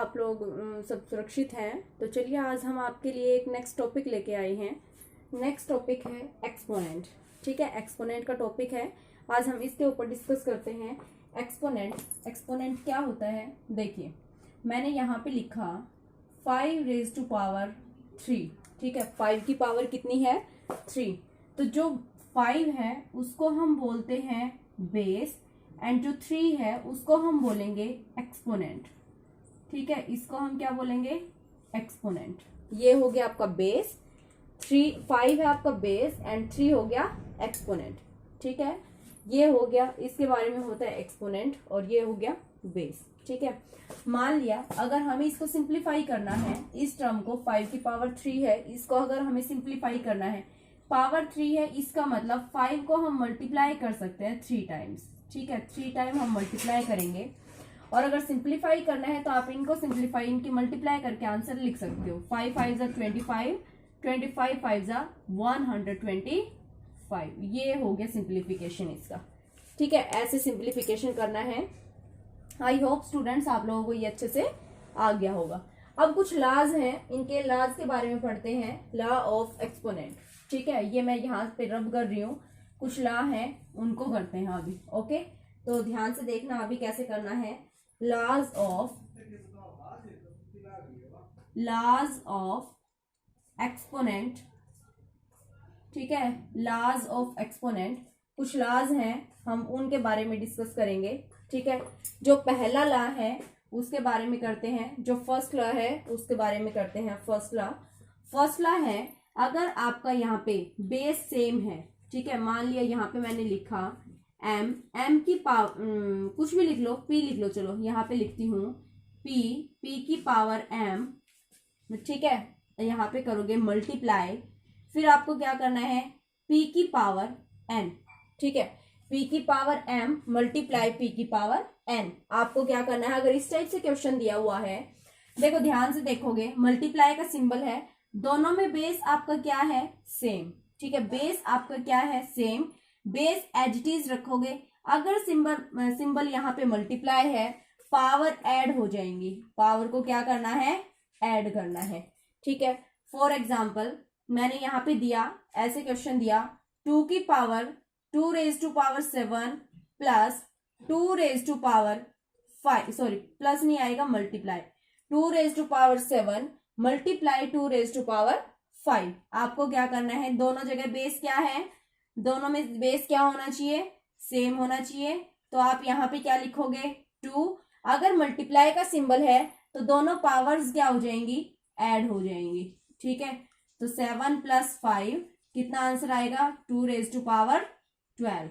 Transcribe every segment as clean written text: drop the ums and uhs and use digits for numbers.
आप लोग सब सुरक्षित हैं। तो चलिए आज हम आपके लिए एक नेक्स्ट टॉपिक लेके आए हैं। नेक्स्ट टॉपिक है एक्सपोनेंट। ठीक है, एक्सपोनेंट का टॉपिक है। आज हम इसके ऊपर डिस्कस करते हैं। एक्सपोनेंट क्या होता है, देखिए मैंने यहाँ पे लिखा 5⁻3। ठीक है, 5 की पावर कितनी है, 3। तो जो 5 है उसको हम बोलते हैं बेस, एंड जो 3 है उसको हम बोलेंगे एक्सपोनेंट। ठीक है, इसको हम क्या बोलेंगे, एक्सपोनेंट। ये हो गया आपका बेस, 5 है आपका बेस एंड 3 हो गया एक्सपोनेंट। ठीक है, ये हो गया, इसके बारे में होता है एक्सपोनेंट, और ये हो गया बेस। ठीक है, मान लिया अगर हमें इसको सिंप्लीफाई करना है, इस टर्म को 5 की पावर 3 है, इसको अगर हमें सिंप्लीफाई करना है, पावर 3 है, इसका मतलब 5 को हम मल्टीप्लाई कर सकते हैं 3 टाइम्स। ठीक है, 3 टाइम हम मल्टीप्लाई करेंगे, और अगर सिंप्लीफाई करना है तो आप इनको सिंप्लीफाई, इनकी मल्टीप्लाई करके आंसर लिख सकते हो। 5 5 25, 25 5 125। ये हो गया सिंप्लीफिकेशन इसका। ठीक है, ऐसे सिंप्लीफिकेशन करना है। आई होप स्टूडेंट्स आप लोगों को ये अच्छे से आ गया होगा। अब कुछ लॉज हैं, इनके लॉज के बारे में पढ़ते हैं। Law of exponent. ठीक है, ये मैं यहाँ पे रब कर रही हूँ, कुछ लॉ है उनको करते हैं अभी। ओके, तो ध्यान से देखना अभी कैसे करना है। Laws of exponent. ठीक है, लॉज ऑफ एक्सपोनेंट, कुछ लॉज हैं, हम उनके बारे में डिस्कस करेंगे। ठीक है, जो पहला लॉ है उसके बारे में करते हैं, जो फर्स्ट लॉ है उसके बारे में करते हैं। फर्स्ट लॉ है, अगर आपका यहाँ पे बेस सेम है, ठीक है, मान लिया यहाँ पे मैंने लिखा m की पावर, कुछ भी लिख लो, p लिख लो, चलो यहाँ पे लिखती हूँ p की पावर m। ठीक है, यहाँ पे करोगे मल्टीप्लाई, फिर आपको क्या करना है, p की पावर n। ठीक है, p की पावर m मल्टीप्लाई p की पावर n। आपको क्या करना है, अगर इस टाइप से क्वेश्चन दिया हुआ है, देखो ध्यान से देखोगे, मल्टीप्लाई का सिंबल है, दोनों में बेस आपका क्या है, सेम। ठीक है, बेस आपका क्या है, same. Base as it is रखोगे। अगर सिंबल यहाँ पे मल्टीप्लाई है, पावर ऐड हो जाएंगी, पावर को क्या करना है, ऐड करना है। ठीक है, फॉर एग्जाम्पल मैंने यहाँ पे दिया, ऐसे क्वेश्चन दिया, 2 की पावर 2⁻7 प्लस 2⁻5, सॉरी प्लस नहीं आएगा, मल्टीप्लाई 2⁻7 मल्टीप्लाई 2⁻5। आपको क्या करना है, दोनों जगह बेस क्या है, दोनों में बेस क्या होना चाहिए, सेम होना चाहिए। तो आप यहाँ पे क्या लिखोगे, 2। अगर मल्टीप्लाई का सिंबल है तो दोनों पावर्स क्या हो जाएंगी, ऐड हो जाएंगी। ठीक है, तो 7 + 5 कितना आंसर आएगा, 2⁻12।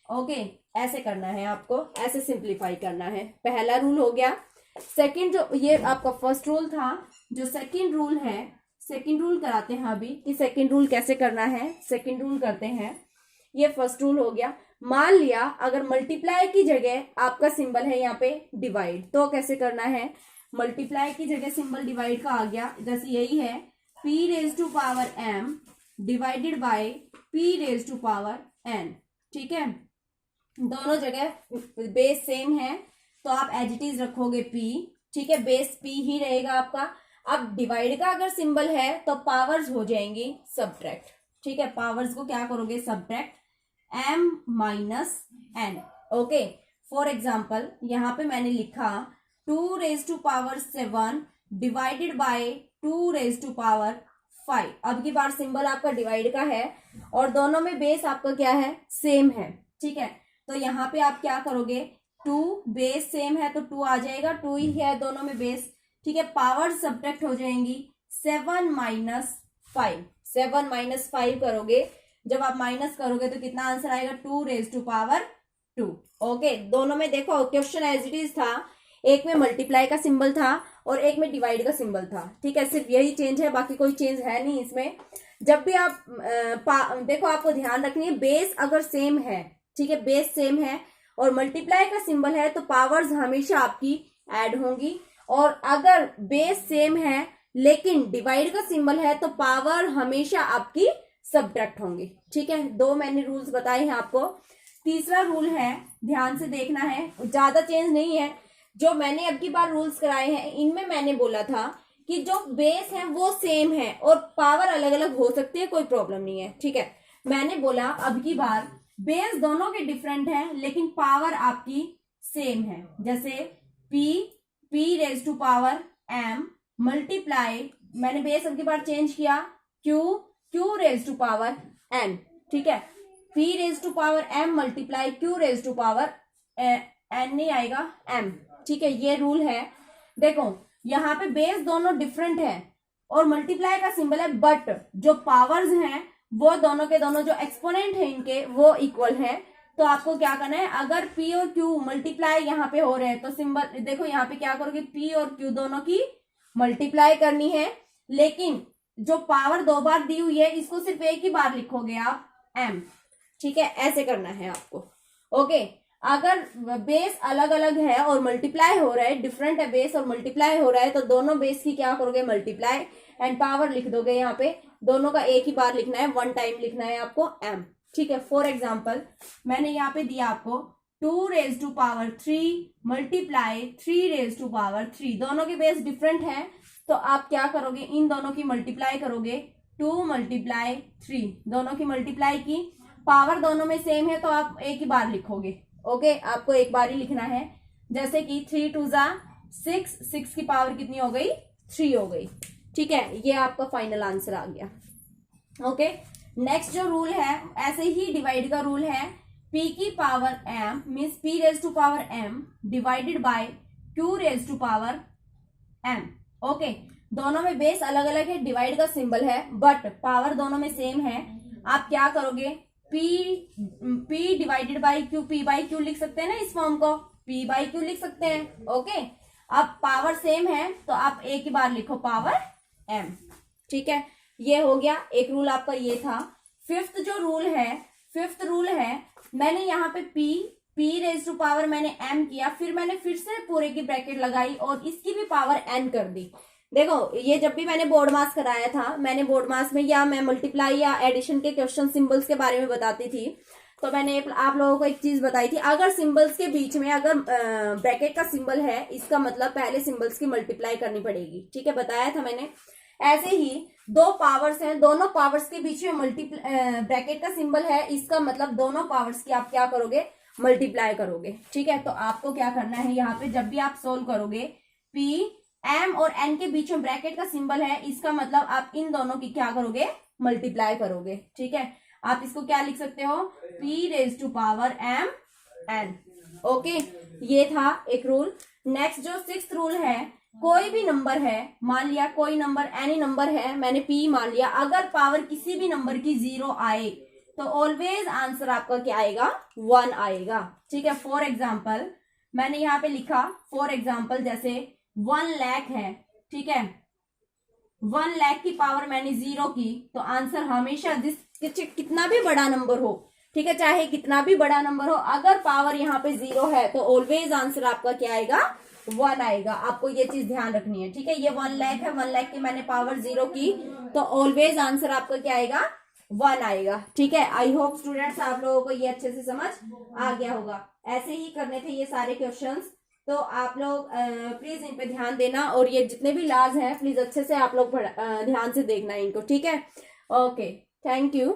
ओके, ऐसे करना है आपको, ऐसे सिंप्लीफाई करना है। पहला रूल हो गया। सेकंड, जो ये आपका फर्स्ट रूल था, जो सेकंड रूल है, सेकंड रूल कराते हैं अभी कि सेकंड रूल कैसे करना है। सेकंड रूल करते हैं, ये फर्स्ट रूल हो गया। मान लिया अगर मल्टीप्लाई की जगह आपका सिंबल है यहाँ पे डिवाइड, तो कैसे करना है, मल्टीप्लाई की जगह सिंबल डिवाइड का आ गया, जैसे यही है p⁻m डिवाइडेड बाय p⁻n। ठीक है, दोनों जगह बेस सेम है तो आप एज इट इज रखोगे p। ठीक है, बेस p ही रहेगा आपका। अब डिवाइड का अगर सिंबल है तो पावर्स हो जाएंगी सब्ट्रैक्ट। ठीक है, पावर्स को क्या करोगे, subtract, m - n। Okay, for example यहाँ पे मैंने लिखा 2⁻7 डिवाइडेड बाय 2⁻5। अब की बार सिंबल आपका डिवाइड का है और दोनों में बेस आपका क्या है, सेम है। ठीक है, तो यहाँ पे आप क्या करोगे, 2 बेस सेम है तो 2 आ जाएगा, 2 ही है दोनों में बेस। ठीक है, पावर सब्ट्रैक्ट हो जाएंगी, 7 - 5। 7 - 5 करोगे, जब आप माइनस करोगे तो कितना आंसर आएगा, 2⁻2। ओके, दोनों में देखो क्वेश्चन एज इट इज था, एक में मल्टीप्लाई का सिंबल था और एक में डिवाइड का सिंबल था। ठीक है, सिर्फ यही चेंज है, बाकी कोई चेंज है नहीं इसमें। जब भी आप देखो, आपको ध्यान रखनी है, बेस अगर सेम है, ठीक है, बेस सेम है और मल्टीप्लाई का सिंबल है तो पावर्स हमेशा आपकी ऐड होंगी, और अगर बेस सेम है लेकिन डिवाइड का सिंबल है तो पावर हमेशा आपकी सब्ट्रैक्ट होंगी। ठीक है, 2 मैंने रूल्स बताए हैं आपको। तीसरा रूल है, ध्यान से देखना है, ज्यादा चेंज नहीं है, जो मैंने अब की बार रूल्स कराए हैं इनमें मैंने बोला था कि जो बेस है वो सेम है और पावर अलग अलग हो सकती है, कोई प्रॉब्लम नहीं है, ठीक है। मैंने बोला अब की बार बेस दोनों के डिफरेंट है लेकिन पावर आपकी सेम है, जैसे p raise to power m multiply, मैंने बेस अब की बार चेंज किया, q raise to power n, ठीक है। p raise to power m multiply q raise to power n नहीं आएगा m, ठीक है। ये रूल है। देखो यहाँ पे बेस दोनों डिफरेंट है और मल्टीप्लाई का सिंबल है, बट जो पावर्स हैं वो दोनों के दोनों जो एक्सपोनेंट है इनके वो इक्वल है। तो आपको क्या करना है, अगर p और q मल्टीप्लाई यहाँ पे हो रहे हैं तो सिंबल देखो यहाँ पे क्या करोगे, p और q दोनों की मल्टीप्लाई करनी है, लेकिन जो पावर दो बार दी हुई है इसको सिर्फ एक ही बार लिखोगे आप m, ठीक है। ऐसे करना है आपको, ओके। अगर बेस अलग अलग है और मल्टीप्लाई हो रहा है, डिफरेंट है बेस और मल्टीप्लाई हो रहा है, तो दोनों बेस की क्या करोगे, मल्टीप्लाई एंड पावर लिख दोगे। यहाँ पे दोनों का एक ही बार लिखना है, वन टाइम लिखना है आपको m, ठीक है। फॉर एग्जाम्पल मैंने यहाँ पे दिया आपको 2 raise to power 3 multiply 3 raise to power 3, दोनों के बेस डिफरेंट है तो आप क्या करोगे, इन दोनों की मल्टीप्लाई करोगे, 2 मल्टीप्लाई 3, दोनों की मल्टीप्लाई की, पावर दोनों में सेम है तो आप एक ही बार लिखोगे, ओके। आपको एक बार ही लिखना है, जैसे कि 3 2 जा 6, 6 की पावर कितनी हो गई, 3 हो गई, ठीक है। ये आपका फाइनल आंसर आ गया, ओके। नेक्स्ट जो रूल है, ऐसे ही डिवाइड का रूल है, p की power m means p raise to power m divided by q raise to power m, okay. दोनों में बेस अलग अलग है, डिवाइड का सिंबल है, बट पावर दोनों में सेम है। आप क्या करोगे, p divided by q, p by q लिख सकते हैं ना इस फॉर्म को, p बाई q लिख सकते हैं, ओके। अब पावर सेम है तो आप एक ही बार लिखो पावर m, ठीक है। ये हो गया एक रूल आपका, ये था। फिफ्थ जो रूल है, फिफ्थ रूल है, मैंने यहाँ पे p रेज टू पावर मैंने m किया, फिर मैंने फिर से पूरे की ब्रैकेट लगाई और इसकी भी पावर n कर दी। देखो ये जब भी मैंने बोर्ड मास कराया था, मैंने बोर्ड मास में या मैं मल्टीप्लाई या एडिशन के क्वेश्चन सिंबल्स के बारे में बताती थी, तो मैंने आप लोगों को एक चीज बताई थी, अगर सिंबल्स के बीच में अगर ब्रैकेट का सिंबल है, इसका मतलब पहले सिंबल्स की मल्टीप्लाई करनी पड़ेगी, ठीक है, बताया था मैंने। ऐसे ही दो पावर्स हैं, दोनों पावर्स के बीच में ब्रैकेट का सिंबल है, इसका मतलब दोनों पावर्स की आप क्या करोगे, मल्टीप्लाई करोगे, ठीक है। तो आपको क्या करना है, यहाँ पे जब भी आप सोल्व करोगे, p m और n के बीच में ब्रैकेट का सिंबल है, इसका मतलब आप इन दोनों की क्या करोगे, मल्टीप्लाई करोगे, ठीक है। आप इसको क्या लिख सकते हो, p raise to power m n, okay. ये था एक रूल। नेक्स्ट जो सिक्स्थ रूल है, कोई भी नंबर है, मान लिया कोई नंबर एनी नंबर है, मैंने p मान लिया, अगर पावर किसी भी नंबर की 0 आए तो ऑलवेज आंसर आपका क्या आएगा, 1 आएगा, ठीक है। फॉर एग्जाम्पल मैंने यहाँ पे लिखा, फॉर एग्जाम्पल जैसे 1 लाख है, ठीक है, 1 लाख की पावर मैंने 0 की, तो आंसर हमेशा कितना भी बड़ा नंबर हो, ठीक है, चाहे कितना भी बड़ा नंबर हो, अगर पावर यहाँ पे 0 है तो ऑलवेज आंसर आपका क्या आएगा, 1 आएगा। आपको ये चीज ध्यान रखनी है, ठीक है। ये 1 लाख है, 1 लाख की मैंने पावर 0 की, तो ऑलवेज आंसर आपका क्या आएगा, 1 आएगा, ठीक है। आई होप स्टूडेंट्स आप लोगों को ये अच्छे से समझ आ गया होगा। ऐसे ही करने थे ये सारे क्वेश्चंस, तो आप लोग प्लीज इन पे ध्यान देना, और ये जितने भी लाज हैं प्लीज अच्छे से आप लोग ध्यान से देखना इनको, ठीक है। Okay, thank you.